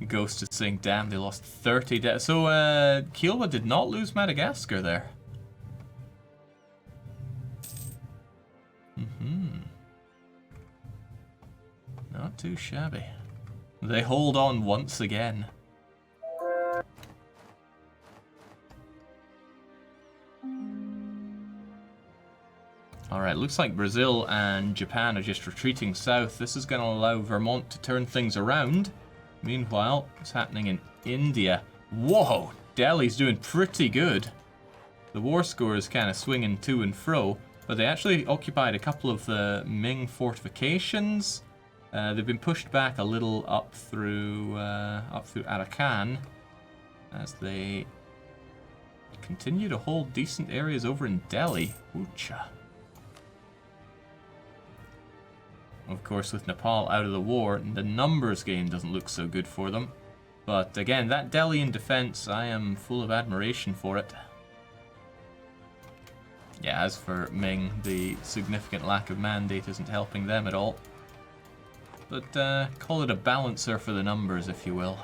Ghost is saying, damn, they lost 30 deaths. So, Kiowa did not lose Madagascar there. Not too shabby. They hold on once again. Alright, looks like Brazil and Japan are just retreating south. This is going to allow Vermont to turn things around. Meanwhile, what's happening in India? Whoa! Delhi's doing pretty good. The war score is kind of swinging to and fro, but they actually occupied a couple of the Ming fortifications. They've been pushed back a little up through Arakan as they continue to hold decent areas over in Delhi. Oocha. Of course, with Nepal out of the war, the numbers game doesn't look so good for them. But again, that Delhi in defense, I am full of admiration for it. Yeah, as for Ming, the significant lack of mandate isn't helping them at all. But call it a balancer for the numbers, if you will.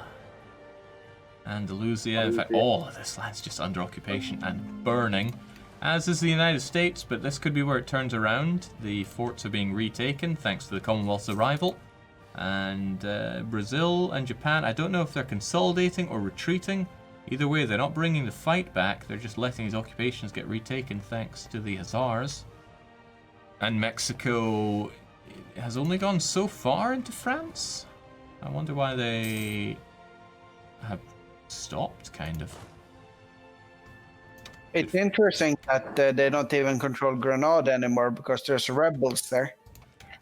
Andalusia, in fact, all of this land's just under occupation and burning. As is the United States, but this could be where it turns around. The forts are being retaken thanks to the Commonwealth's arrival. And Brazil and Japan, I don't know if they're consolidating or retreating. Either way, they're not bringing the fight back, they're just letting these occupations get retaken thanks to the Hazars. And Mexico has only gone so far into France? I wonder why they have stopped, kind of. It's interesting that they don't even control Grenada anymore because there's rebels there.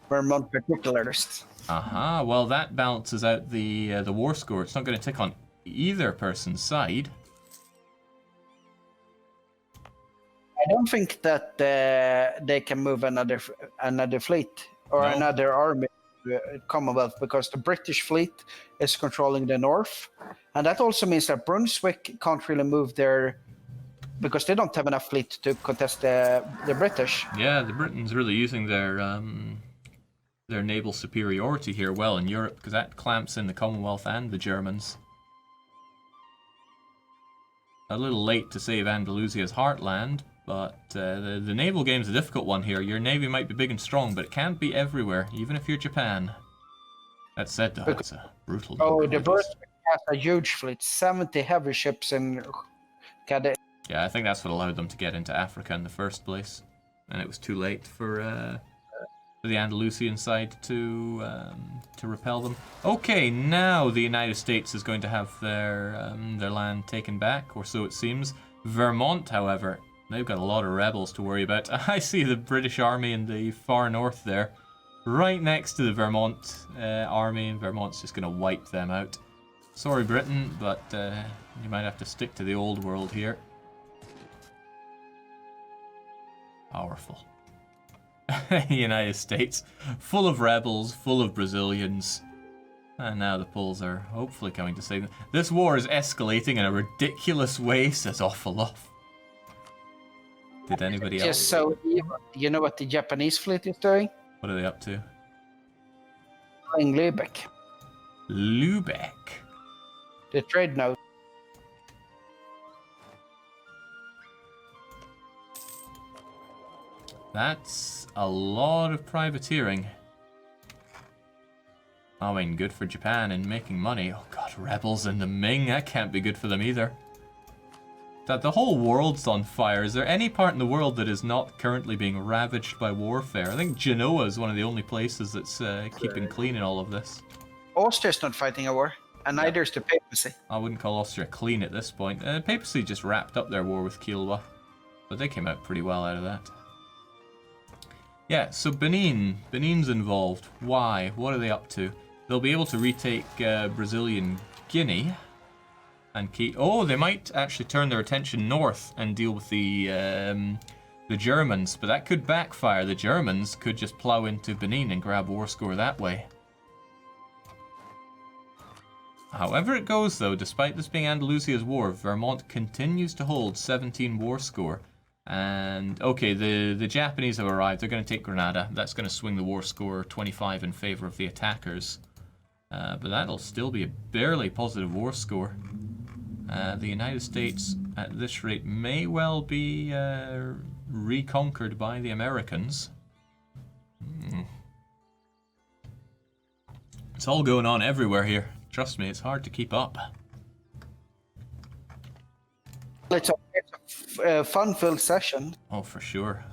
Vermont particularists. Aha, well that balances out the war score. It's not going to tick on either person's side. I don't think that they can move another fleet or another army Commonwealth because the British fleet is controlling the north, and that also means that Brunswick can't really move their because they don't have enough fleet to contest the British. Yeah, the Britons really using their naval superiority here well in Europe because that clamps in the Commonwealth and the Germans. A little late to save Andalusia's heartland, but the naval game's a difficult one here. Your navy might be big and strong, but it can't be everywhere, even if you're Japan. That said, though, it's a brutal... Oh, the Brunswick has a huge fleet, 70 heavy ships in... Yeah, I think that's what allowed them to get into Africa in the first place. And it was too late for the Andalusian side to repel them. Okay, now the United States is going to have their land taken back, or so it seems. Vermont, however, they've got a lot of rebels to worry about. I see the British army in the far north there, right next to the Vermont army, and Vermont's just going to wipe them out. Sorry, Britain, but you might have to stick to the old world here. Powerful. United States, full of rebels, full of Brazilians. And now the Poles are hopefully coming to save them. This war is escalating in a ridiculous way, says Awful. Did anybody else? Just so you know what the Japanese fleet is doing? What are they up to? In Lübeck. Lübeck? The trade node. That's a lot of privateering. I mean, good for Japan in making money. Oh god, rebels in the Ming, that can't be good for them either. That the whole world's on fire. Is there any part in the world that is not currently being ravaged by warfare? I think Genoa is one of the only places that's keeping clean in all of this. Austria's not fighting a war, and neither is the papacy. I wouldn't call Austria clean at this point. Papacy just wrapped up their war with Kiowa, but they came out pretty well out of that. Yeah, so Benin's involved. Why? What are they up to? They'll be able to retake Brazilian Guinea and keep... Oh, they might actually turn their attention north and deal with the Germans, but that could backfire. The Germans could just plow into Benin and grab war score that way. However it goes, though, despite this being Andalusia's war, Vermont continues to hold 17 war score. And, okay, the Japanese have arrived. They're going to take Grenada. That's going to swing the war score 25 in favor of the attackers. But that'll still be a barely positive war score. The United States, at this rate, may well be reconquered by the Americans. It's all going on everywhere here. Trust me, it's hard to keep up. It's a fun-filled session. Oh, for sure.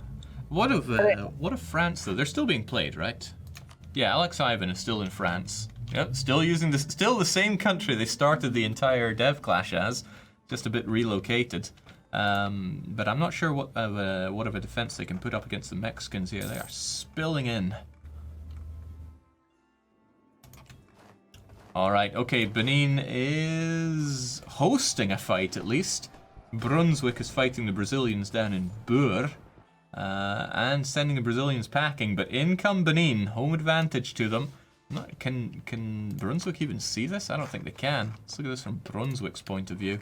What of France though? They're still being played, right? Yeah, Alex Ivan is still in France. Yep, still using this, still the same country they started the entire Dev Clash as, just a bit relocated. But I'm not sure what of a defense they can put up against the Mexicans here. They are spilling in. All right, okay, Benin is hosting a fight at least. Brunswick is fighting the Brazilians down in Boer. And sending the Brazilians packing, but in come Benin, home advantage to them. Can Brunswick even see this? I don't think they can. Let's look at this from Brunswick's point of view.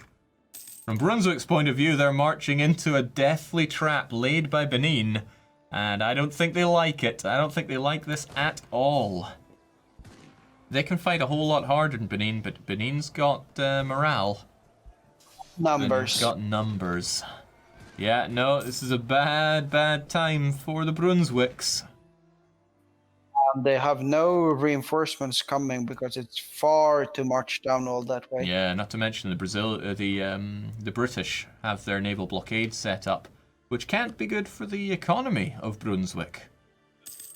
From Brunswick's point of view, they're marching into a deathly trap laid by Benin, and I don't think they like it. I don't think they like this at all. They can fight a whole lot harder than Benin, but Benin's got morale. Numbers. Benin's got numbers. Yeah, no, this is a bad time for the Brunswicks. They have no reinforcements coming because it's far too much down all that way. Yeah, not to mention the British have their naval blockade set up, which can't be good for the economy of Brunswick.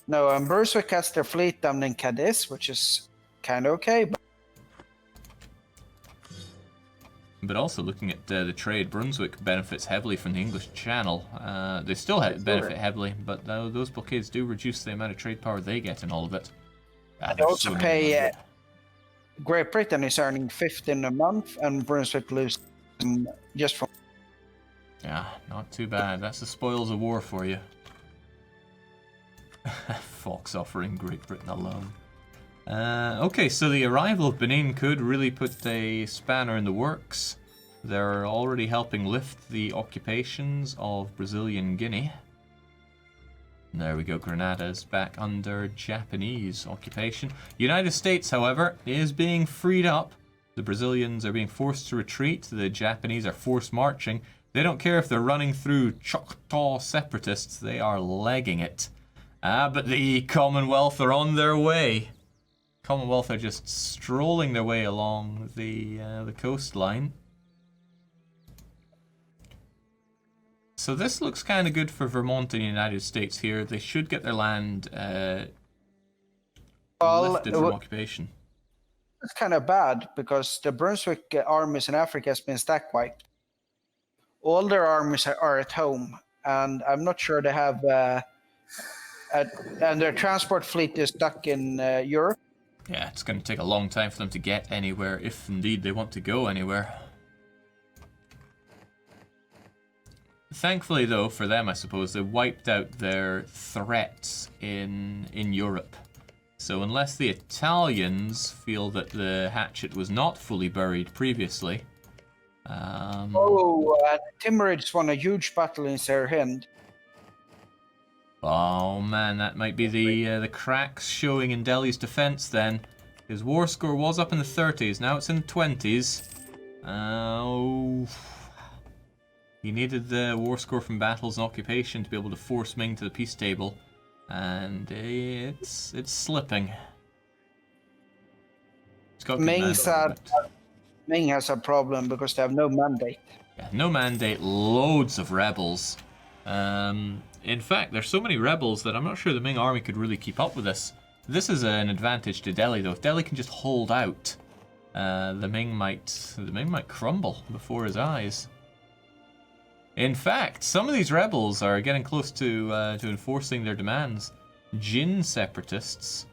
No, and Brunswick has their fleet down in Cadiz, which is kind of okay. But also looking at the trade, Brunswick benefits heavily from the English Channel. They still benefit heavily, but those blockades do reduce the amount of trade power they get in all of it. They also pay. Great Britain is earning 15 a month, and Brunswick loses just from. Yeah, not too bad. That's the spoils of war for you. Fox offering Great Britain alone. Okay, so the arrival of Benin could really put a spanner in the works. They're already helping lift the occupations of Brazilian Guinea. There we go, Grenada's back under Japanese occupation. United States, however, is being freed up. The Brazilians are being forced to retreat. The Japanese are forced marching. They don't care if they're running through Choctaw separatists. They are legging it. But the Commonwealth are on their way. Commonwealth are just strolling their way along the coastline. So this looks kind of good for Vermont and the United States here. They should get their land lifted from occupation. It's kind of bad because the Brunswick armies in Africa has been stack wiped. All their armies are at home, and I'm not sure they have. And their transport fleet is stuck in Europe. Yeah, it's going to take a long time for them to get anywhere, if indeed they want to go anywhere. Thankfully, though, for them, I suppose, they wiped out their threats in Europe. So unless the Italians feel that the hatchet was not fully buried previously... Timurids won a huge battle in Serhind. Oh man, that might be the cracks showing in Delhi's defense then. His war score was up in the 30s, now it's in the 20s. He needed the war score from battles and occupation to be able to force Ming to the peace table, and it's slipping. It's got Ming has a problem because they have no mandate. Yeah, no mandate, loads of rebels. In fact, there's so many rebels that I'm not sure the Ming army could really keep up with this. This is an advantage to Delhi, though. If Delhi can just hold out, the Ming might crumble before his eyes. In fact, some of these rebels are getting close to enforcing their demands. Jin separatists,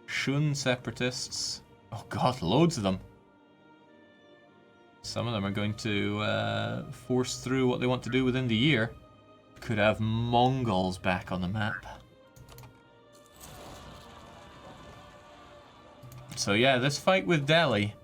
Shun separatists. Oh god, loads of them. Some of them are going to force through what they want to do within the year. Could have Mongols back on the map. So yeah, this fight with Delhi,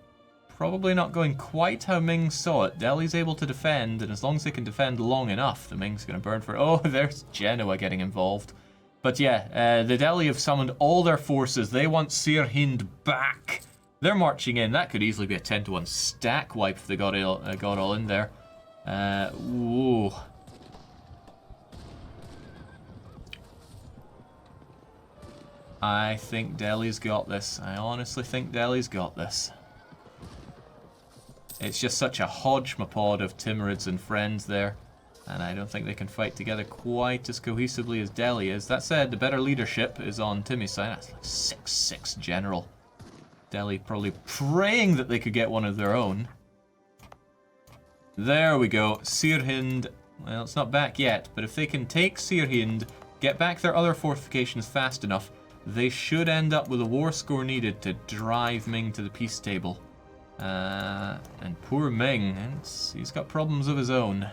probably not going quite how Ming saw it. Delhi's able to defend, and as long as they can defend long enough, the Ming's going to burn for... Oh, there's Genoa getting involved. But yeah, the Delhi have summoned all their forces. They want Sirhind back. They're marching in. That could easily be a 10-to-1 stack wipe if they got all in there. Ooh. I think Delhi's got this. I honestly think Delhi's got this. It's just such a hodgepodge of Timurids and friends there. And I don't think they can fight together quite as cohesively as Delhi is. That said, the better leadership is on Timmy's side. That's like 6-6 general. Delhi probably praying that they could get one of their own. There we go. Sirhind, well, it's not back yet, but if they can take Sirhind, get back their other fortifications fast enough, they should end up with a war score needed to drive Ming to the peace table. And poor Ming, he's got problems of his own.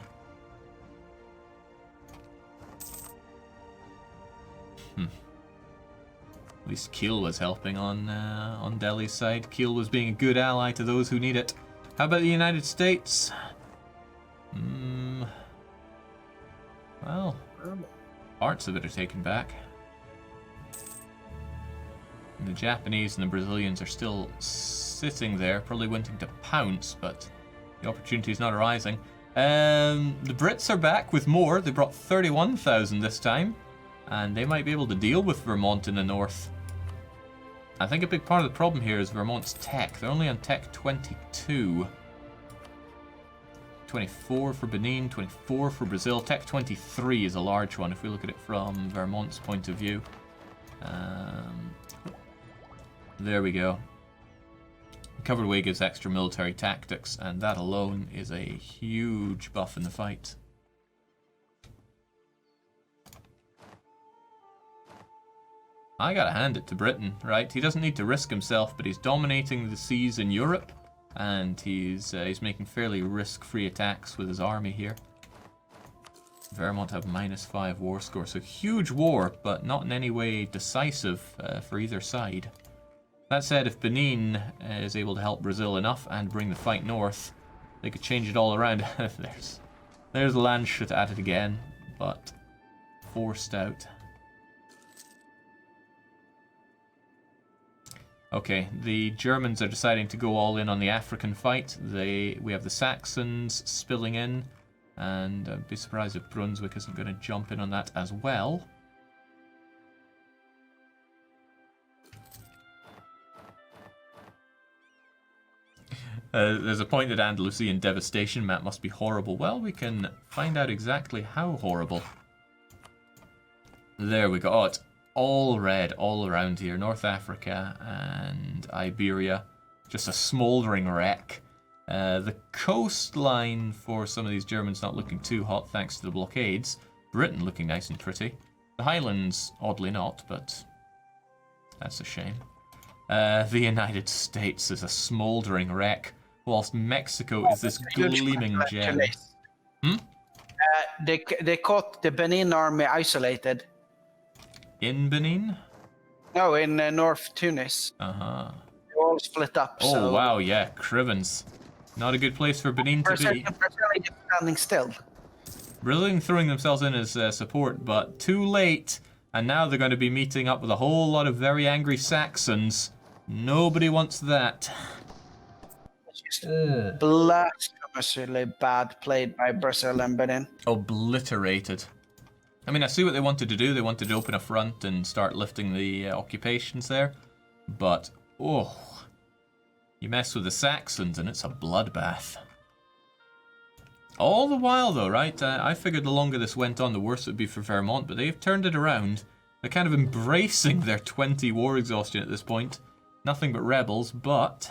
At least Kiel was helping on Delhi's side. Kiel was being a good ally to those who need it. How about the United States? Well, parts of it are taken back. And the Japanese and the Brazilians are still sitting there, probably wanting to pounce, but the opportunity is not arising. The Brits are back with more. They brought 31,000 this time, and they might be able to deal with Vermont in the north. I think a big part of the problem here is Vermont's tech. They're only on tech 22. 24 for Benin, 24 for Brazil. Tech 23 is a large one if we look at it from Vermont's point of view. There we go. Covered Way gives extra military tactics, and that alone is a huge buff in the fight. I gotta hand it to Britain, right? He doesn't need to risk himself, but he's dominating the seas in Europe, and he's making fairly risk-free attacks with his army here. Vermont have -5 war score, so huge war, but not in any way decisive for either side. That said, if Benin is able to help Brazil enough and bring the fight north, they could change it all around. There's Landshut at it again, but forced out. Okay, the Germans are deciding to go all in on the African fight. We have the Saxons spilling in, and I'd be surprised if Brunswick isn't going to jump in on that as well. There's a point that Andalusian devastation map must be horrible. Well, we can find out exactly how horrible. There we go. Oh, it's all red all around here. North Africa and Iberia. Just a smouldering wreck. The coastline for some of these Germans not looking too hot thanks to the blockades. Britain looking nice and pretty. The Highlands, oddly not, but that's a shame. The United States is a smouldering wreck, whilst Mexico is this gleaming gem. They caught the Benin army isolated. In Benin? No, in North Tunis. Uh-huh. They all split up. Oh, so wow, yeah, Crivens. Not a good place for Benin to be. Brazil standing still. Brazilian throwing themselves in as support, but too late. And now they're going to be meeting up with a whole lot of very angry Saxons. Nobody wants that. It's just blasphemously bad played by Brazil and Benin. Obliterated. I mean, I see what they wanted to do. They wanted to open a front and start lifting the occupations there. But, oh, you mess with the Saxons and it's a bloodbath. All the while, though, right? I figured the longer this went on, the worse it would be for Vermont, but they've turned it around. They're kind of embracing their 20 war exhaustion at this point. Nothing but rebels, but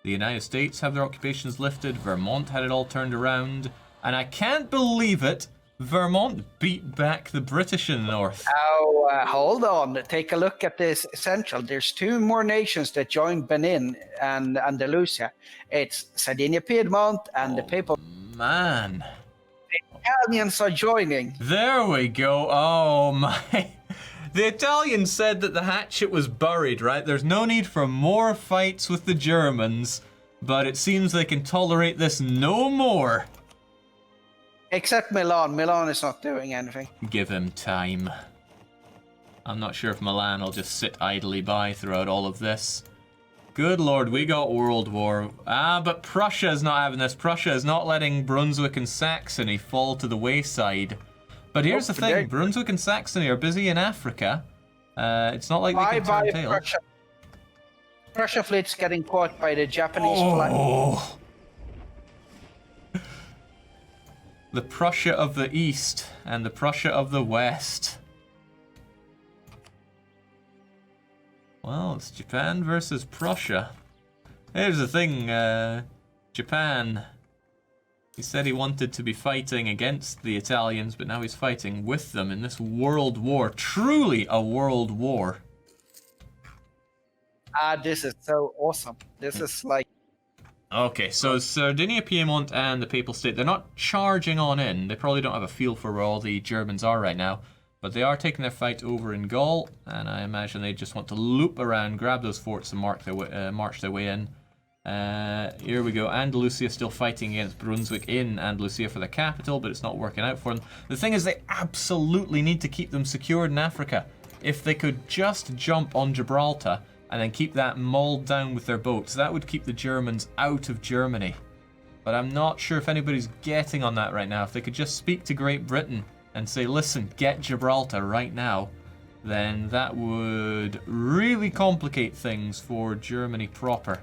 the United States have their occupations lifted. Vermont had it all turned around. And I can't believe it, Vermont beat back the British in the north. Oh, hold on. Take a look at this central. There's two more nations that joined Benin and Andalusia. It's Sardinia, Piedmont, and the Papal. Man. The Italians are joining. There we go. Oh, my. The Italians said that the hatchet was buried, right? There's no need for more fights with the Germans, but it seems they can tolerate this no more. Except Milan. Milan is not doing anything. Give him time. I'm not sure if Milan will just sit idly by throughout all of this. Good lord, we got World War. But Prussia is not having this. Prussia is not letting Brunswick and Saxony fall to the wayside. But here's the thing, Brunswick and Saxony are busy in Africa. It's not like they can turn tail. Prussia fleet's getting caught by the Japanese flag. The Prussia of the East and the Prussia of the West. Well, it's Japan versus Prussia. Here's the thing, Japan. He said he wanted to be fighting against the Italians, but now he's fighting with them in this world war. Truly a world war. This is so awesome. This is like... Okay, so Sardinia, Piedmont, and the Papal State, they're not charging on in. They probably don't have a feel for where all the Germans are right now. But they are taking their fight over in Gaul, and I imagine they just want to loop around, grab those forts, and march their way in. Here we go. Andalusia still fighting against Brunswick in Andalusia for the capital, but it's not working out for them. The thing is, they absolutely need to keep them secured in Africa. If they could just jump on Gibraltar and then keep that mauled down with their boats, that would keep the Germans out of Germany. But I'm not sure if anybody's getting on that right now. If they could just speak to Great Britain and say, listen, get Gibraltar right now, then that would really complicate things for Germany proper.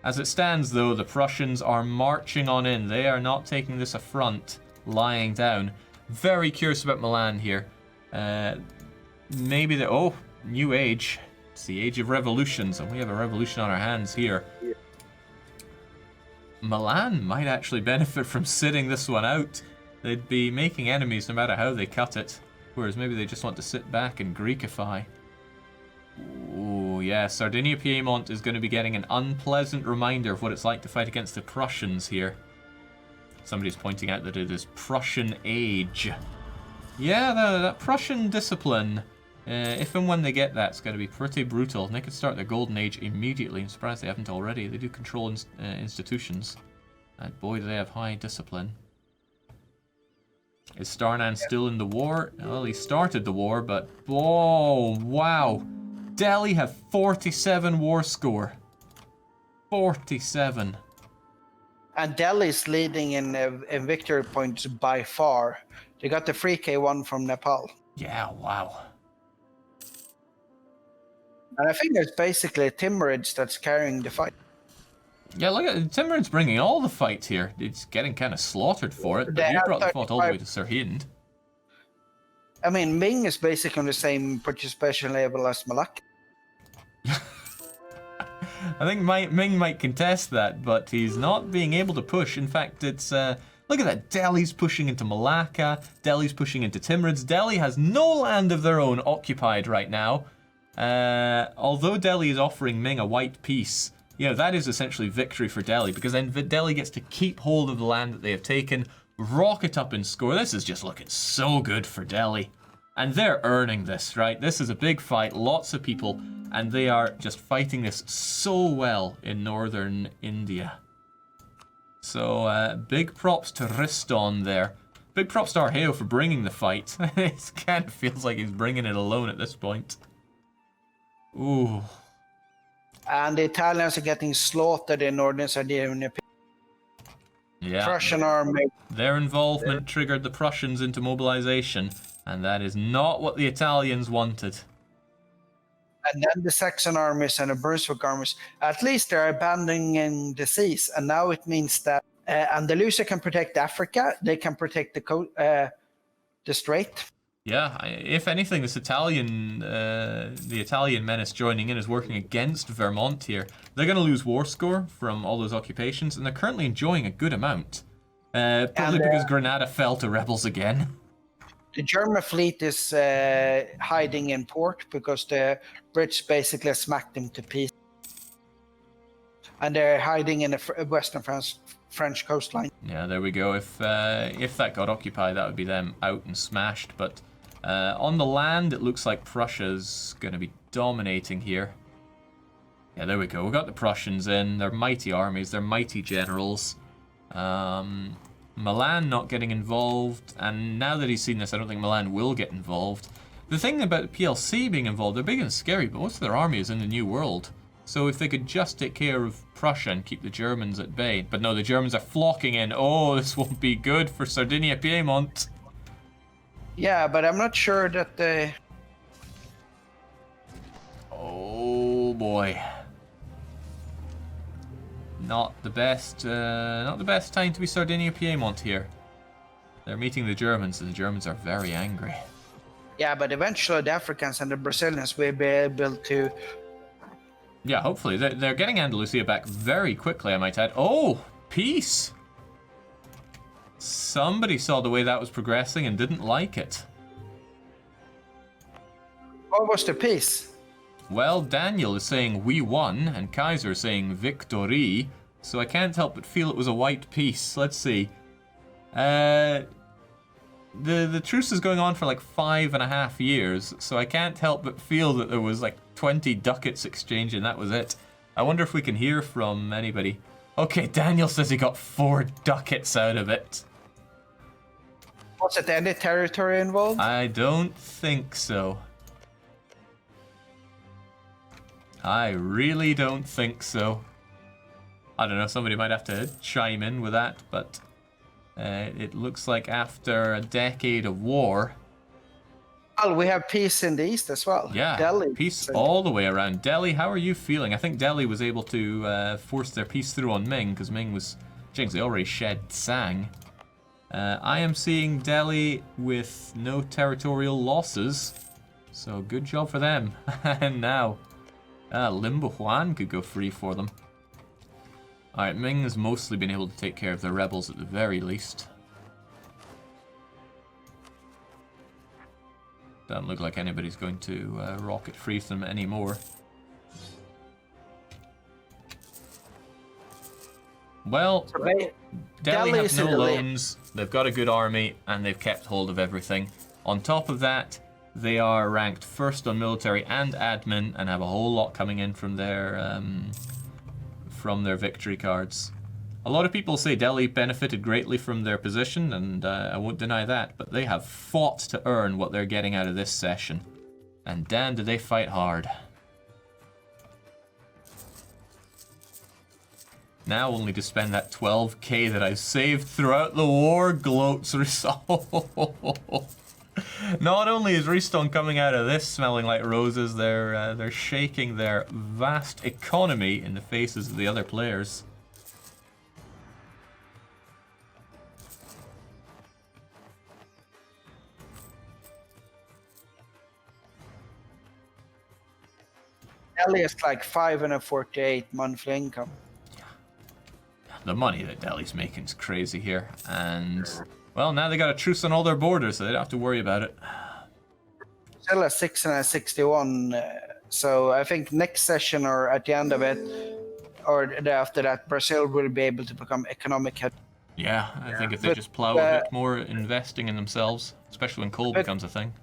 As it stands, though, the Prussians are marching on in. They are not taking this affront lying down. Very curious about Milan here. Maybe the... Oh, new age. It's the age of revolutions, and we have a revolution on our hands here. Yeah. Milan might actually benefit from sitting this one out. They'd be making enemies no matter how they cut it. Whereas maybe they just want to sit back and Greekify. Oh, yeah, Sardinia Piedmont is going to be getting an unpleasant reminder of what it's like to fight against the Prussians here. Somebody's pointing out that it is Prussian age. Yeah, that Prussian discipline, if and when they get that, it's going to be pretty brutal. And they could start their golden age immediately. I'm surprised they haven't already. They do control institutions. And boy, do they have high discipline. Is Starnan still in the war? Well, he started the war, but... Oh, wow. Delhi have 47 war score. 47. And Delhi's leading in victory points by far. They got the 3K1 from Nepal. Yeah, wow. And I think it's basically Timurids that's carrying the fight. Yeah, look at Timurid's bringing all the fight here. It's getting kind of slaughtered for it, but you brought the fight all the way to Sirhind. I mean, Ming is basically on the same participation level as Malak. I think Ming might contest that, but he's not being able to push. In fact, it's... look at that. Delhi's pushing into Malacca. Delhi's pushing into Timurids. Delhi has no land of their own occupied right now. Although Delhi is offering Ming a white peace, you know, that is essentially victory for Delhi, because then Delhi gets to keep hold of the land that they have taken, rocket up in score. This is just looking so good for Delhi. And they're earning this, right? This is a big fight, lots of people, and they are just fighting this so well in northern India. So, big props to Riston there. Big props to Arheo for bringing the fight. It kind of feels like he's bringing it alone at this point. Ooh. And the Italians are getting slaughtered in northern Sardinia. Yeah. Prussian army. Their involvement triggered the Prussians into mobilization, and that is not what the Italians wanted. And then the Saxon armies and the Brunswick armies, at least they're abandoning the seas. And now it means that Andalusia can protect Africa, they can protect the strait. Yeah, if anything, the Italian menace joining in is working against Vermont here. They're going to lose war score from all those occupations, and they're currently enjoying a good amount. Probably because Granada fell to rebels again. The German fleet is hiding in port because the Brits basically smacked them to pieces. And they're hiding in the western French coastline. Yeah, there we go. If that got occupied, that would be them out and smashed. But on the land, it looks like Prussia's going to be dominating here. Yeah, there we go. We got the Prussians in. They're mighty armies. They're mighty generals. Milan not getting involved, and now that he's seen this, I don't think Milan will get involved. The thing about PLC being involved, they're big and scary, but most of their army is in the New World. So if they could just take care of Prussia and keep the Germans at bay. But no, the Germans are flocking in. Oh, this won't be good for Sardinia-Piedmont. Yeah, but I'm not sure that the... Oh boy. Not the best time to be Sardinia-Piedmont here. They're meeting the Germans, and the Germans are very angry. Yeah, but eventually the Africans and the Brazilians will be able to... Yeah, hopefully. They're getting Andalusia back very quickly, I might add. Oh, peace! Somebody saw the way that was progressing and didn't like it. What was the peace? Well, Daniel is saying we won, and Kaiser is saying victory, so I can't help but feel it was a white peace. Let's see. The truce is going on for like 5.5 years, so I can't help but feel that there was like 20 ducats exchanged and that was it. I wonder if we can hear from anybody. Okay, Daniel says he got 4 ducats out of it. Was it any territory involved? I don't think so. I really don't think so. I don't know, somebody might have to chime in with that, but it looks like after a decade of war... Well, we have peace in the east as well. Yeah, Delhi. peace all the way around. Delhi, how are you feeling? I think Delhi was able to force their peace through on Ming, because Ming was... Jinx, they already shed Sang. I am seeing Delhi with no territorial losses, so good job for them. And now, Limbo Huan could go free for them. Alright, Ming has mostly been able to take care of the rebels at the very least. Doesn't look like anybody's going to rocket freeze them anymore. Well, Delhi have no loans, they've got a good army, and they've kept hold of everything. On top of that, they are ranked first on military and admin, and have a whole lot coming in from their victory cards. A lot of people say Delhi benefited greatly from their position, and I won't deny that, but they have fought to earn what they're getting out of this session. And damn, did they fight hard. Now only to spend that 12k that I've saved throughout the war, gloats Restone. Not only is Restone coming out of this smelling like roses, they're shaking their vast economy in the faces of the other players. Delhi is like 548 monthly income. The money that Delhi's making is crazy here, and well, now they got a truce on all their borders, so they don't have to worry about it. Still at 661, so I think next session or at the end of it, or after that, Brazil will be able to become economic head. Yeah, I think if they just plow a bit more investing in themselves, especially when coal becomes a thing.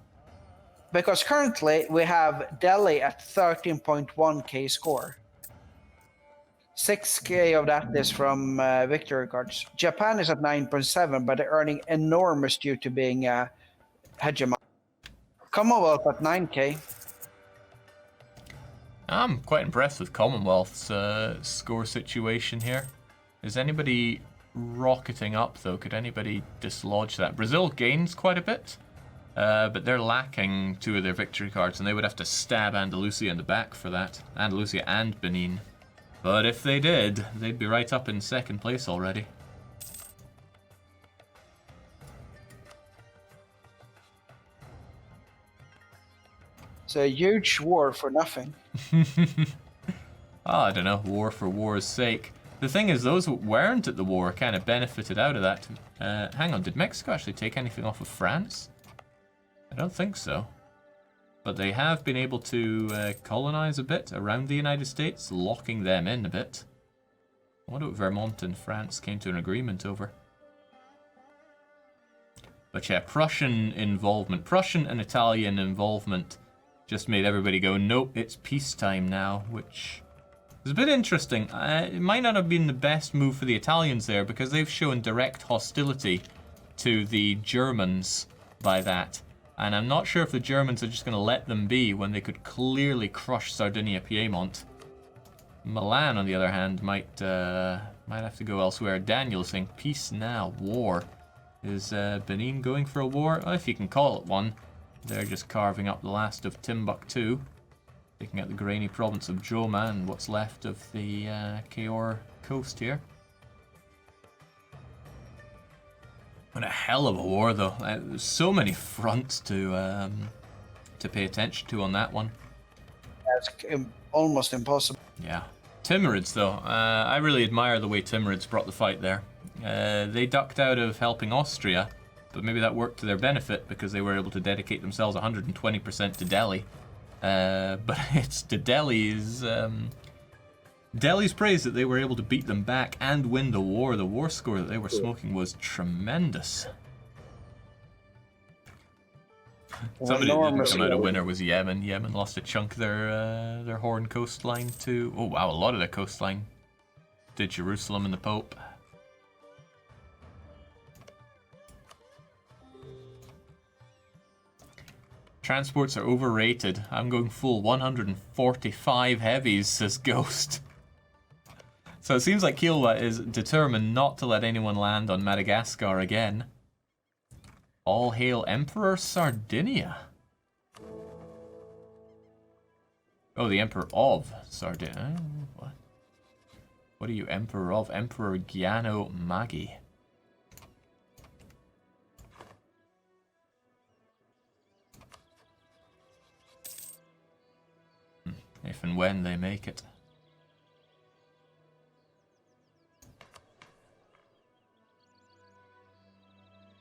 Because currently we have Delhi at 13.1k score. 6k of that is from victory cards. Japan is at 9.7, but they're earning enormous due to being hegemon. Commonwealth at 9k. I'm quite impressed with Commonwealth's score situation here. Is anybody rocketing up, though? Could anybody dislodge that? Brazil gains quite a bit, but they're lacking 2 of their victory cards, and they would have to stab Andalusia in the back for that. Andalusia and Benin. But if they did, they'd be right up in second place already. It's a huge war for nothing. Oh, I don't know, war for war's sake. The thing is, those who weren't at the war kind of benefited out of that. Hang on, did Mexico actually take anything off of France? I don't think so. But they have been able to colonize a bit around the United States, locking them in a bit. I wonder what Vermont and France came to an agreement over. But yeah, Prussian involvement, Prussian and Italian involvement just made everybody go, nope, it's peacetime now, which It's a bit interesting. It might not have been the best move for the Italians there because they've shown direct hostility to the Germans by that. And I'm not sure if the Germans are just going to let them be when they could clearly crush Sardinia-Piedmont. Milan, on the other hand, might have to go elsewhere. Daniel saying, peace now, war. Is Benin going for a war? Oh, if you can call it one. They're just carving up the last of Timbuktu. Taking out the grainy province of Joma and what's left of the Cahors coast here. What a hell of a war, though. There's so many fronts to pay attention to on that one. That's almost impossible. Yeah. Timurids, though. I really admire the way Timurids brought the fight there. They ducked out of helping Austria, but maybe that worked to their benefit because they were able to dedicate themselves 120% to Delhi. But it's to Delhi's praise that they were able to beat them back and win the war. The war score that they were smoking was tremendous. Somebody that didn't come out a winner was Yemen. Yemen lost a chunk of their Horn coastline to... Oh wow, a lot of their coastline. To Jerusalem and the Pope. Transports are overrated. I'm going full 145 heavies, says Ghost. So it seems like Kiowa is determined not to let anyone land on Madagascar again. All hail Emperor Sardinia. Oh, the Emperor of Sardinia. What? What are you Emperor of? Emperor Giano Magi. If and when they make it.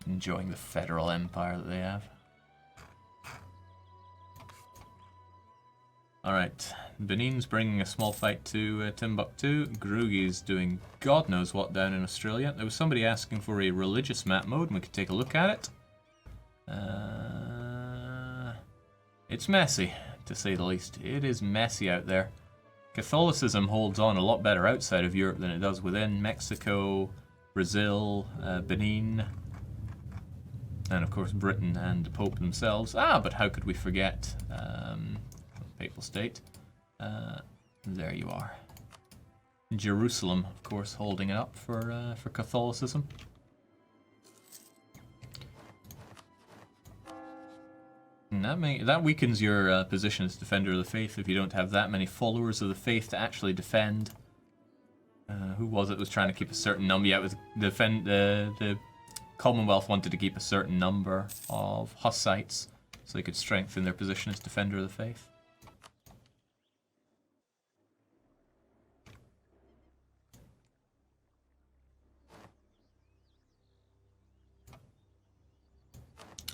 Enjoying the federal empire that they have. Alright, Benin's bringing a small fight to Timbuktu. Grugi's doing God knows what down in Australia. There was somebody asking for a religious map mode, and we could take a look at it. It's messy, to say the least. It is messy out there. Catholicism holds on a lot better outside of Europe than it does within. Mexico, Brazil, Benin, and of course Britain and the Pope themselves. But how could we forget Papal State? There you are. Jerusalem, of course, holding it up for Catholicism. And that weakens your position as Defender of the Faith if you don't have that many followers of the Faith to actually defend. Who was it that was trying to keep a certain number? Yeah, it was the Commonwealth wanted to keep a certain number of Hussites so they could strengthen their position as Defender of the Faith.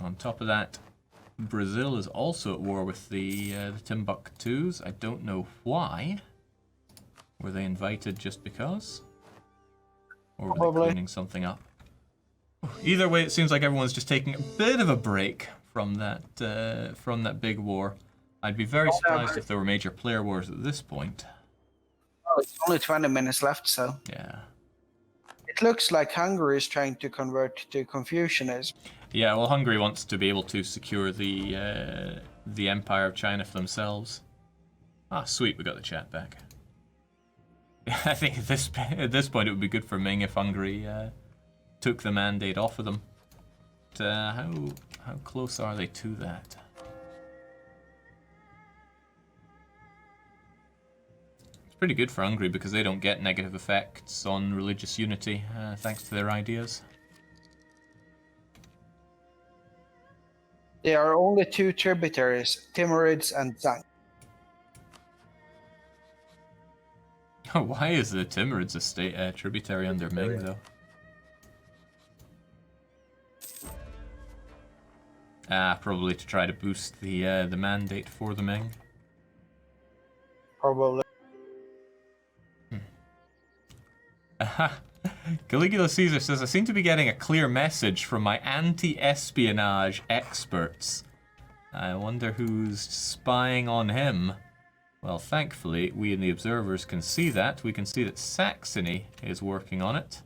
On top of that, Brazil is also at war with the Timbuktus. I don't know why. Were they invited just because? Or were they cleaning something up? Either way, it seems like everyone's just taking a bit of a break from that big war. I'd be very surprised if there were major player wars at this point. Oh, it's only 20 minutes left, so... Yeah. It looks like Hungary is trying to convert to Confucianism. Yeah, well, Hungary wants to be able to secure the Empire of China for themselves. Ah, sweet, we got the chat back. I think at this point it would be good for Ming if Hungary took the mandate off of them. But, how close are they to that? It's pretty good for Hungary because they don't get negative effects on religious unity thanks to their ideas. There are only two tributaries, Timurids and Zhang. Why is the Timurids a state tributary under Ming, though? Probably to try to boost the mandate for the Ming. Probably. Caligula Caesar says, I seem to be getting a clear message from my anti-espionage experts. I wonder who's spying on him. Well, thankfully, we in the observers can see that. We can see that Saxony is working on it.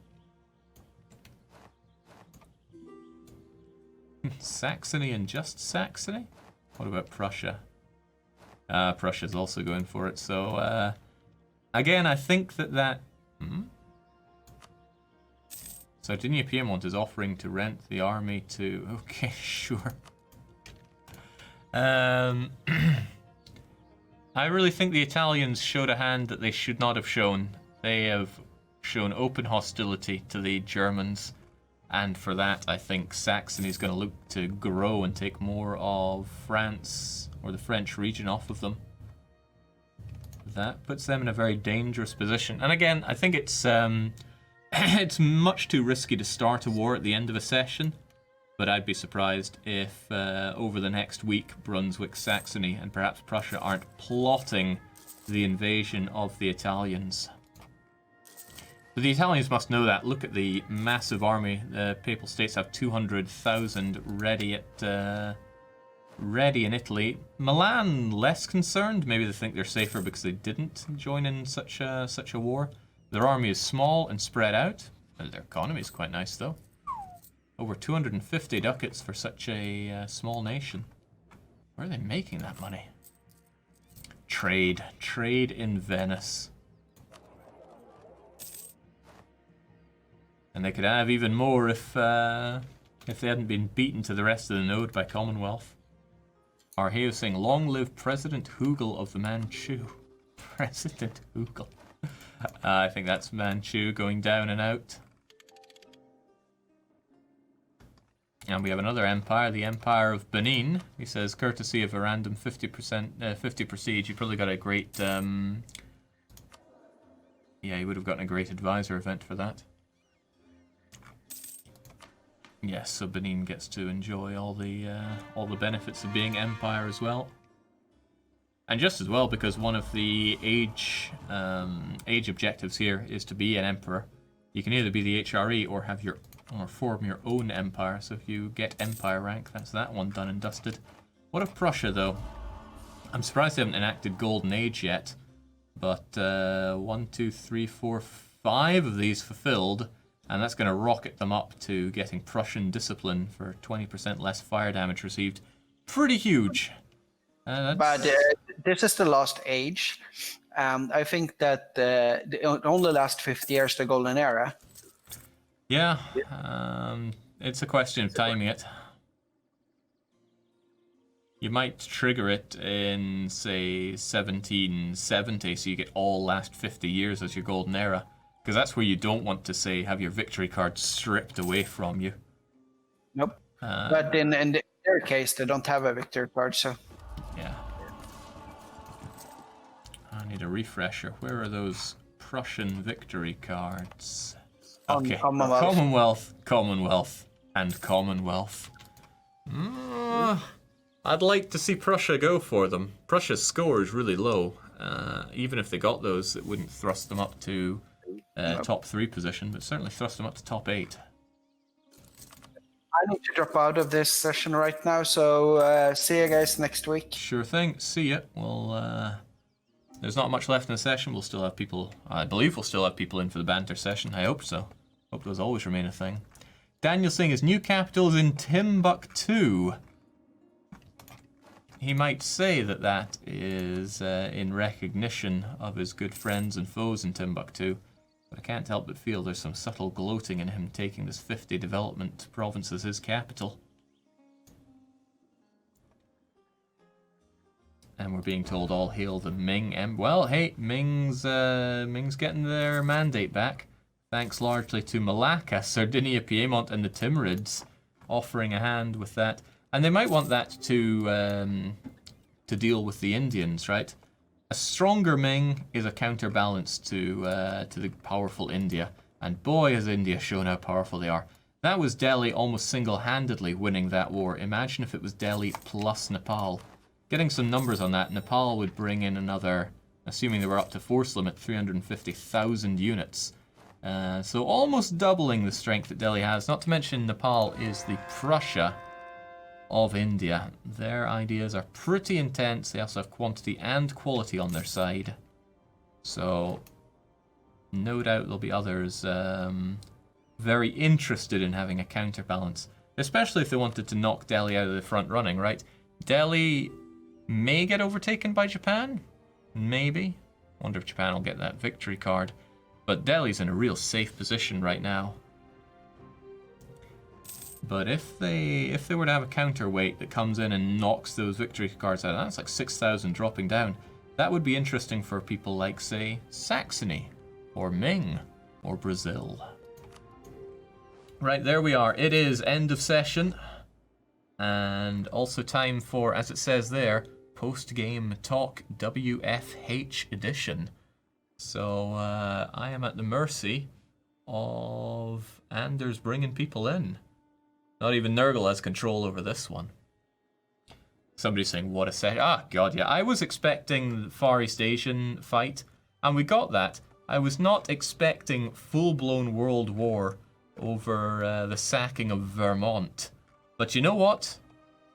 Saxony and just Saxony? What about Prussia? Prussia's also going for it, so... again, I think that... Sardinia Piedmont is offering to rent the army to... Okay, sure. I really think the Italians showed a hand that they should not have shown. They have shown open hostility to the Germans. And for that, I think Saxony is going to look to grow and take more of France or the French region off of them. That puts them in a very dangerous position. And again, I think it's it's much too risky to start a war at the end of a session. But I'd be surprised if over the next week, Brunswick, Saxony, and perhaps Prussia aren't plotting the invasion of the Italians. But the Italians must know that. Look at the massive army. The Papal States have 200,000 ready in Italy. Milan, less concerned. Maybe they think they're safer because they didn't join in such a war. Their army is small and spread out. Their economy is quite nice, though. Over 250 ducats for such a small nation. Where are they making that money? Trade in Venice. And they could have even more if they hadn't been beaten to the rest of the node by Commonwealth. Arheo saying, long live President Hugel of the Manchu. President Hugel. I think that's Manchu going down and out. And we have another empire, the Empire of Benin. He says, courtesy of a random 50 prestige, you probably got a great... yeah, you would have gotten a great advisor event for that. Yes, so Benin gets to enjoy all the benefits of being empire as well. And just as well, because one of the age objectives here is to be an emperor. You can either be the HRE or form your own empire. So if you get empire rank, that's that one done and dusted. What of Prussia, though? I'm surprised they haven't enacted Golden Age yet. But 1, 2, 3, 4, 5 of these fulfilled. And that's going to rocket them up to getting Prussian discipline for 20% less fire damage received. Pretty huge. But this is the last age. I think that it only lasts 50 years, the golden era. Yeah, it's a question of timing it. You might trigger it in, say, 1770, so you get all last 50 years as your golden era. Because that's where you don't want to, say, have your victory card stripped away from you. Nope. But in their case, they don't have a victory card, so... Yeah. I need a refresher. Where are those Prussian victory cards? Okay. Commonwealth, and Commonwealth. I'd like to see Prussia go for them. Prussia's score is really low. Even if they got those, it wouldn't thrust them up to top 3 position, but certainly thrust them up to top 8. I need to drop out of this session right now, so see you guys next week. Sure thing. See ya. Well, there's not much left in the session. We'll still have people, I believe we'll still have people in for the banter session. I hope so. Hope those always remain a thing. Daniel saying his new capital is in Timbuktu. He might say that that is in recognition of his good friends and foes in Timbuktu. But I can't help but feel there's some subtle gloating in him taking this 50 development province as his capital. And we're being told all hail the Ming. Well, hey, Ming's getting their mandate back. Thanks largely to Malacca, Sardinia, Piedmont, and the Timurids offering a hand with that. And they might want that to deal with the Indians, right? A stronger Ming is a counterbalance to the powerful India. And boy, has India shown how powerful they are. That was Delhi almost single-handedly winning that war. Imagine if it was Delhi plus Nepal. Getting some numbers on that, Nepal would bring in another, assuming they were up to force limit, 350,000 units. So almost doubling the strength that Delhi has. Not to mention Nepal is the Prussia of India. Their ideas are pretty intense. They also have quantity and quality on their side. So, no doubt there'll be others very interested in having a counterbalance. Especially if they wanted to knock Delhi out of the front running, right? Delhi may get overtaken by Japan. Maybe. Wonder if Japan will get that victory card. But Delhi's in a real safe position right now. But if they were to have a counterweight that comes in and knocks those victory cards out, that's like 6,000 dropping down. That would be interesting for people like, say, Saxony, or Ming, or Brazil. Right, there we are. It is end of session. And also time for, as it says there, post-game talk WFH edition. So I am at the mercy of Anders bringing people in. Not even Nurgle has control over this one. Somebody's saying, what a set. Ah, God, yeah. I was expecting the Far East Asian fight, and we got that. I was not expecting full-blown world war over the sacking of Vermont. But you know what?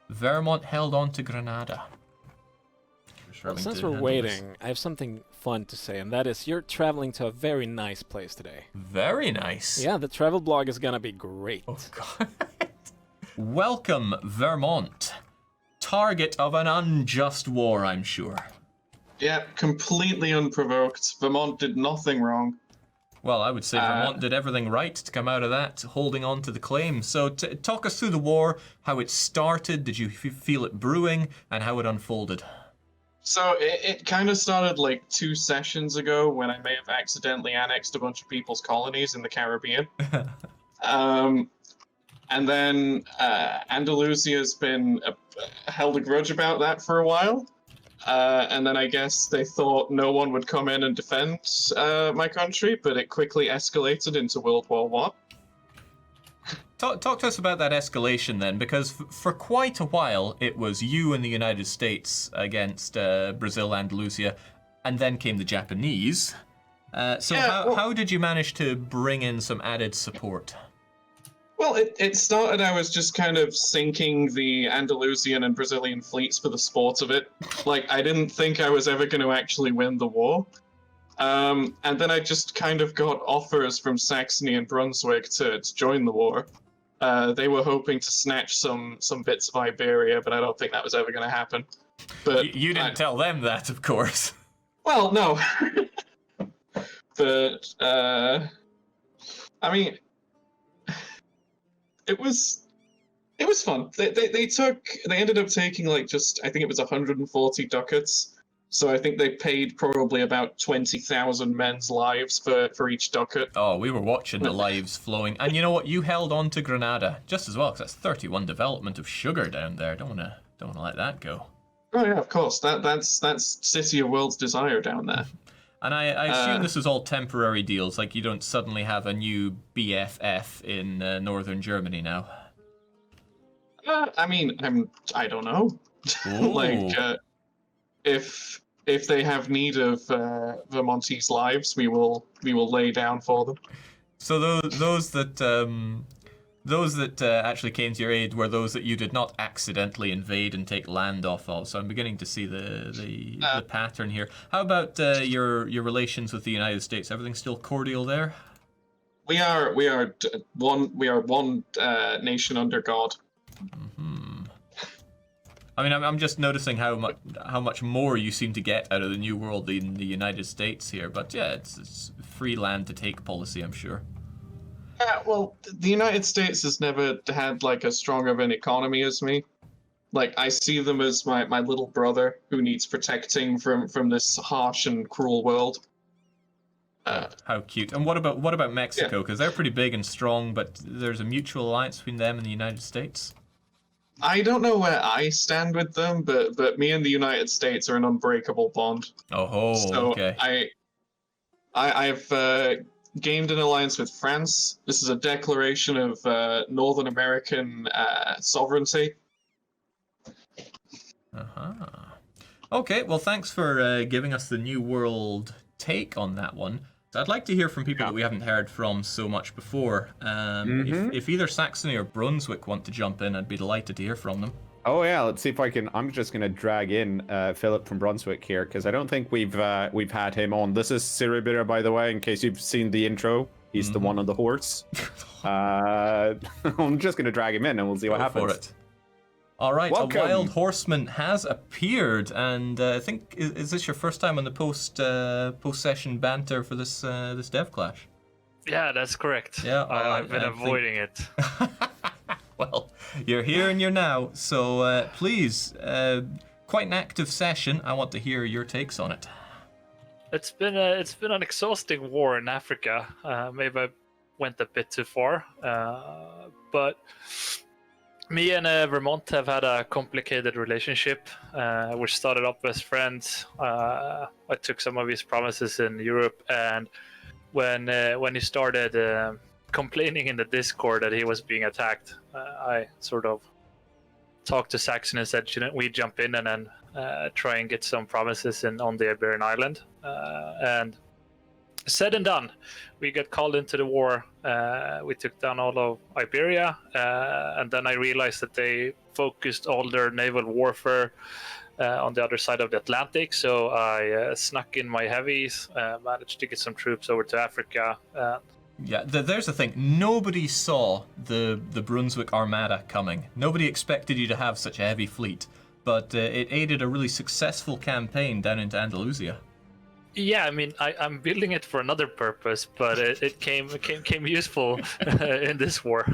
Vermont held on to Granada. Well, since we're waiting, I have something fun to say, and that is you're traveling to a very nice place today. Very nice. Yeah, the travel blog is gonna be great. Oh, God. Welcome, Vermont. Target of an unjust war, I'm sure. Yeah, completely unprovoked. Vermont did nothing wrong. Well, I would say Vermont did everything right to come out of that, holding on to the claim. So talk us through the war, how it started, did you feel it brewing, and how it unfolded? So it kind of started like 2 sessions ago when I may have accidentally annexed a bunch of people's colonies in the Caribbean. And then Andalusia's been held a grudge about that for a while. And then I guess they thought no one would come in and defend my country, but it quickly escalated into World War I. Talk to us about that escalation then, because for quite a while it was you and the United States against Brazil, Andalusia, and then came the Japanese. How did you manage to bring in some added support? Well, it started, I was just kind of sinking the Andalusian and Brazilian fleets for the sport of it. Like, I didn't think I was ever going to actually win the war. And then I just kind of got offers from Saxony and Brunswick to join the war. They were hoping to snatch some bits of Iberia, but I don't think that was ever going to happen. But you didn't tell them that, of course. Well, no. But, I mean... It was fun. They ended up taking like just, I think it was 140 ducats. So I think they paid probably about 20,000 men's lives for each ducat. Oh, we were watching the lives flowing. And you know what? You held on to Granada just as well, because that's 31 development of sugar down there. Don't wanna let that go. Oh yeah, of course. That's City of World's Desire down there. And I assume this is all temporary deals, like you don't suddenly have a new BFF in northern Germany now. I mean, I don't know. Like, if they have need of Vermontese lives, we will lay down for them. So those that actually came to your aid were those that you did not accidentally invade and take land off of. So I'm beginning to see the pattern here. How about your relations with the United States? Everything still cordial there? We are one nation under God. Mm-hmm. I mean, I'm just noticing how much more you seem to get out of the New World in the United States here. But yeah, it's free land to take policy, I'm sure. Yeah, well, the United States has never had like as strong of an economy as me. Like, I see them as my little brother who needs protecting from this harsh and cruel world. How cute. And what about Mexico? Because they're pretty big and strong, but there's a mutual alliance between them and the United States. I don't know where I stand with them, but me and the United States are an unbreakable bond. Oh, so okay. I've gained an alliance with France. This is a declaration of Northern American sovereignty. Okay, well, thanks for giving us the New World take on that one. So I'd like to hear from people that we haven't heard from so much before. If either Saxony or Brunswick want to jump in, I'd be delighted to hear from them. Oh yeah, let's see if I can. I'm just going to drag in Philip from Brunswick here, because I don't think we've had him on. This is Siribira, by the way, in case you've seen the intro. He's the one on the horse. I'm just going to drag him in, and we'll see what happens. For it. All right, Welcome. A wild horseman has appeared, and I think is this your first time on the post-session banter for this dev clash? Yeah, that's correct. Yeah, I've been avoiding it. Well, you're here and you're now, so please, quite an active session. I want to hear your takes on it. It's been an exhausting war in Africa. Maybe I went a bit too far, but me and Vermont have had a complicated relationship. We started up as friends. I took some of his promises in Europe, and when he started complaining in the Discord that he was being attacked, I sort of talked to Saxon and said, shouldn't we jump in and then try and get some promises on the Iberian island? And said and done. We got called into the war. We took down all of Iberia, and then I realized that they focused all their naval warfare on the other side of the Atlantic. So I snuck in my heavies, managed to get some troops over to Africa. Yeah, there's the thing. Nobody saw the Brunswick Armada coming. Nobody expected you to have such a heavy fleet, but it aided a really successful campaign down into Andalusia. Yeah, I mean, I'm building it for another purpose, but it came useful in this war.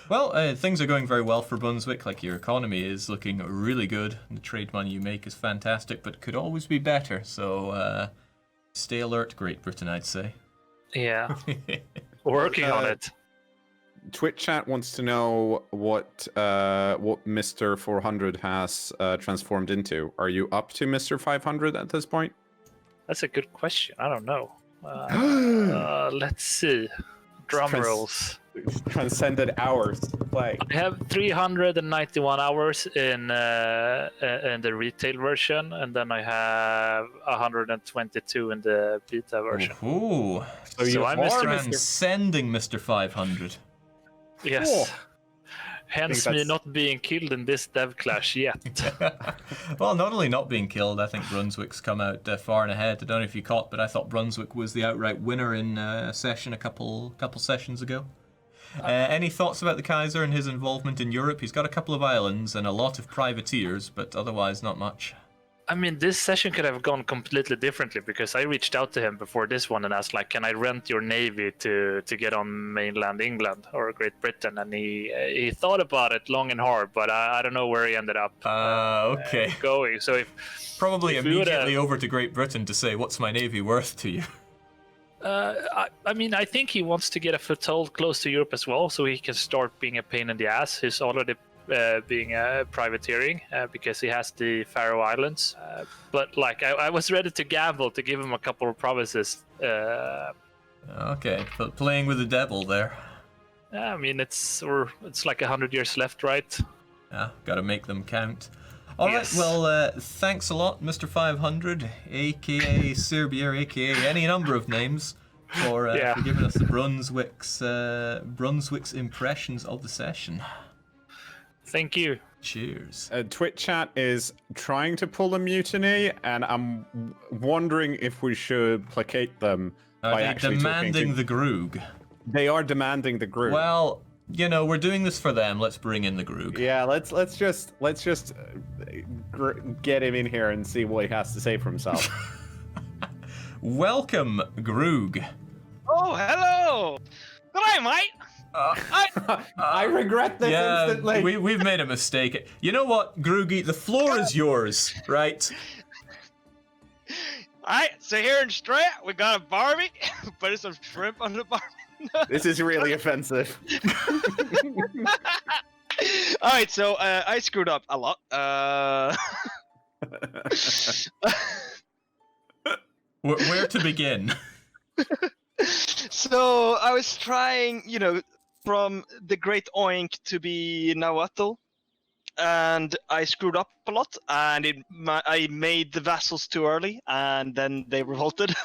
Well, things are going very well for Brunswick. Like, your economy is looking really good. The trade money you make is fantastic, but could always be better. So stay alert, Great Britain, I'd say. Yeah, working on it. Twitch chat wants to know what Mr. 400 has transformed into. Are you up to Mr. 500 at this point? That's a good question. I don't know. Let's see. Drum rolls. Transcended hours to play. I have 391 hours in the retail version, and then I have 122 in the beta version. Ooh. So I'm transcending Mr. 500. Yes. Oh. Hence me not being killed in this dev clash yet. Well, not only not being killed, I think Brunswick's come out far and ahead. I don't know if you caught, but I thought Brunswick was the outright winner in a session a couple sessions ago. Any thoughts about the Kaiser and his involvement in Europe? He's got a couple of islands and a lot of privateers, but otherwise not much. I mean, this session could have gone completely differently, because I reached out to him before this one and asked, like, can I rent your navy to get on mainland England or Great Britain? And he thought about it long and hard, but I don't know where he ended up okay. Going. So Probably immediately over to Great Britain to say, what's my navy worth to you? I mean, I think he wants to get a foothold close to Europe as well, so he can start being a pain in the ass. He's already being privateering because he has the Faroe Islands. But like, I was ready to gamble to give him a couple of promises. Okay, but playing with the devil there. I mean, it's like 100 years left, right? Yeah, got to make them count. All Yes. right, well, thanks a lot, Mr. 500, a.k.a. Serbier, a.k.a. any number of names, for giving us the Brunswick's impressions of the session. Thank you. Cheers. Twitch chat is trying to pull a mutiny, and I'm wondering if we should placate them by actually demanding the Grug. They are demanding the group. Well, you know, we're doing this for them. Let's bring in the Grug. Yeah, let's just get him in here and see what he has to say for himself. Welcome, Grug. Oh, hello! Good day, mate! I regret this instantly. We've made a mistake. You know what, Groogie? The floor is yours, right? Alright, so here in Strat, we got a Barbie. Put some shrimp on the Barbie. This is really offensive. Alright, so I screwed up a lot. Where to begin? So I was trying, from the Great Oink to be Nahuatl, and I screwed up a lot, and I made the vassals too early, and then they revolted.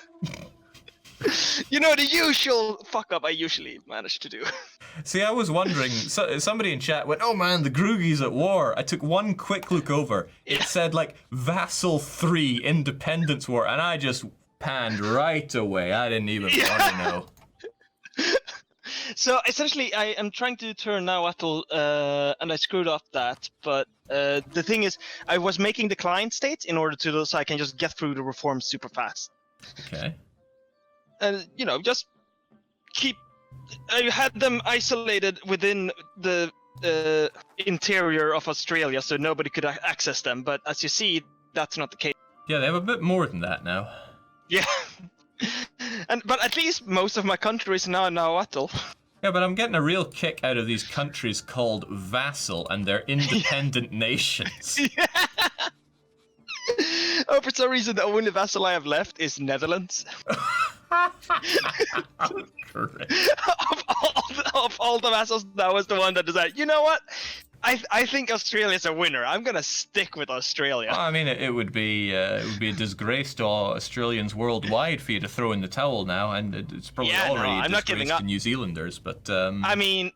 You know, the usual fuck up I usually manage to do. See, I was wondering, somebody in chat went, oh man, the Groogies at war. I took one quick look over. It said like Vassal 3 Independence War, and I just panned right away. I didn't even want to know. So essentially, I am trying to turn Nahuatl, and I screwed up that. But the thing is, I was making the client state in order to so I can just get through the reforms super fast. Okay. And you know, just keep. I had them isolated within the interior of Australia, so nobody could access them. But as you see, that's not the case. Yeah, they have a bit more than that now. Yeah. But at least most of my country is now Nahuatl. Yeah, but I'm getting a real kick out of these countries called vassal and their independent nations. Yeah. Oh, for some reason, the only vassal I have left is Netherlands. of all the vassals, that was the one that decided, you know what? I think Australia's a winner. I'm gonna stick with Australia. Well, I mean, it would be a disgrace to all Australians worldwide for you to throw in the towel now, and it's probably already a disgrace to New Zealanders. But I mean,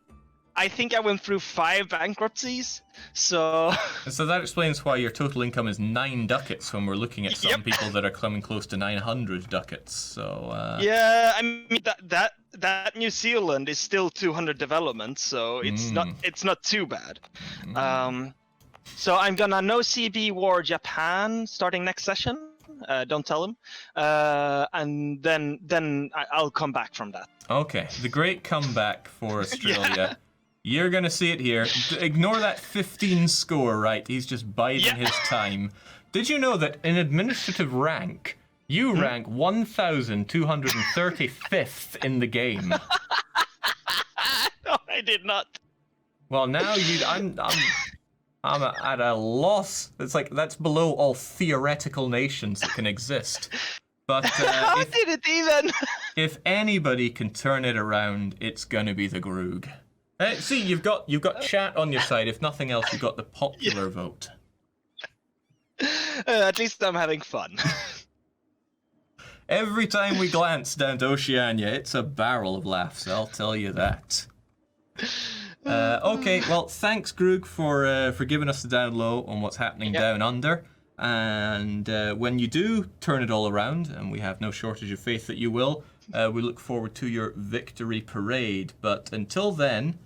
I think I went through 5 bankruptcies, so. So that explains why your total income is 9 ducats when we're looking at some people that are coming close to 900 ducats. So. Yeah, I mean that New Zealand is still 200 development, so it's not too bad. So I'm gonna no CB War Japan starting next session. Don't tell them, and then I'll come back from that. Okay, the great comeback for Australia. Yeah. You're gonna see it here. Ignore that 15 score, right? He's just biding his time. Did you know that in administrative rank, you rank 1,235th in the game? No, I did not. Well, now I'm at a loss. It's like that's below all theoretical nations that can exist. But how did it even? If anybody can turn it around, it's gonna be the Groog. See, you've got chat on your side. If nothing else, you've got the popular vote. At least I'm having fun. Every time we glance down to Oceania, it's a barrel of laughs, I'll tell you that. Okay, well, thanks, Groog, for giving us the down low on what's happening down under. And when you do turn it all around, and we have no shortage of faith that you will, we look forward to your victory parade. But until then,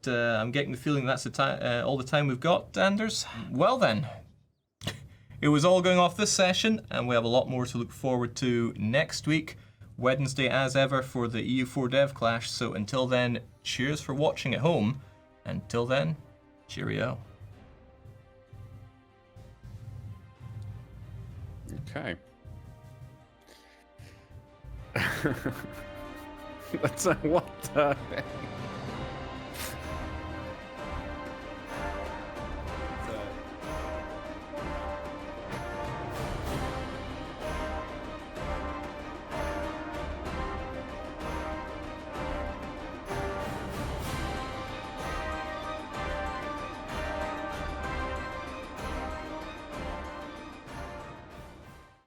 I'm getting the feeling that's all the time we've got, Anders. Well then, it was all going off this session, and we have a lot more to look forward to next week, Wednesday as ever for the EU4 Dev Clash. So until then, cheers for watching at home. Until then, cheerio. Okay. That's what the